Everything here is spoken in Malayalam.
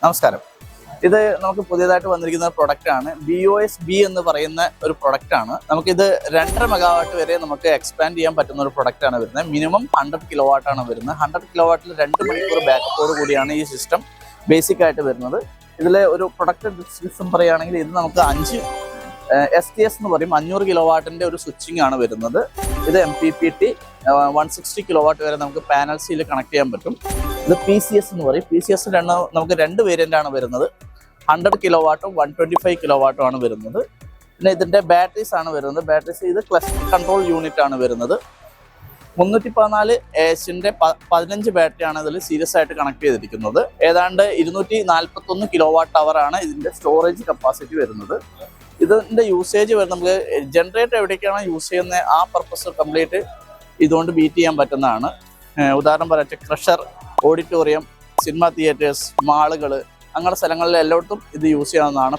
നമസ്കാരം. ഇത് നമുക്ക് പുതിയതായിട്ട് വന്നിരിക്കുന്ന പ്രൊഡക്റ്റ് ആണ്. BOS-B എന്ന് പറയുന്ന ഒരു പ്രൊഡക്റ്റ് ആണ്. നമുക്കിത് 2.5 മെഗാവാട്ട് വരെ നമുക്ക് എക്സ്പാൻഡ് ചെയ്യാൻ പറ്റുന്ന ഒരു പ്രൊഡക്റ്റ് ആണ് വരുന്നത്. മിനിമം 100 കിലോവാട്ട് ആണ് വരുന്നത്. 100 കിലോവാട്ടിൽ 2 മണിക്കൂർ ബാക്കപ്പോട് കൂടിയാണ് ഈ സിസ്റ്റം ബേസിക് ആയിട്ട് വരുന്നത്. ഇതിലെ ഒരു പ്രൊഡക്റ്റ് ഡിസ്ക്രിപ്ഷൻ പറയുകയാണെങ്കിൽ ഇത് നമുക്ക് 5 STS എന്ന് പറയും, 500 കിലോവാട്ടിന്റെ ഒരു സ്വിച്ചിങ് ആണ് വരുന്നത്. ഇത് MPPT 160 കിലോവാട്ട് വരെ നമുക്ക് പാനൽ സീൽ കണക്ട് ചെയ്യാൻ പറ്റും. ഇത് PCS എന്ന് പറയും. PCS നമുക്ക് 2 വേരിയന്റ് ആണ് വരുന്നത്. 100 കിലോവാട്ടും 125 കിലോവാട്ടും ആണ് വരുന്നത്. പിന്നെ ഇതിന്റെ ബാറ്ററീസ് ആണ് വരുന്നത്. ബാറ്ററീസ് ഇത് ക്ലസ്റ്റർ കൺട്രോൾ യൂണിറ്റ് ആണ് വരുന്നത്. 314 AHന്റെ 15 ബാറ്ററി ആണ് ഇതിൽ സീരിയസ് ആയിട്ട് കണക്ട് ചെയ്തിരിക്കുന്നത്. ഏതാണ്ട് 241 കിലോവാട്ട് അവർ ആണ് ഇതിന്റെ സ്റ്റോറേജ് കപ്പാസിറ്റി വരുന്നത്. ഇതിന്റെ യൂസേജ് വരുന്നത് നമുക്ക് ജനറേറ്റർ എവിടേക്കാണോ യൂസ് ചെയ്യുന്നത് ആ പർപ്പസ് കംപ്ലീറ്റ് ഇതുകൊണ്ട് ബീറ്റ് ചെയ്യാൻ പറ്റുന്നതാണ്. ഉദാഹരണം പറയട്ടെ, ക്രഷർ, ഓഡിറ്റോറിയം, സിനിമ തിയേറ്റേഴ്സ്, മാളുകൾ, അങ്ങനെയുള്ള സ്ഥലങ്ങളിൽ എല്ലായിടത്തും ഇത് യൂസ് ചെയ്യാവുന്നതാണ്.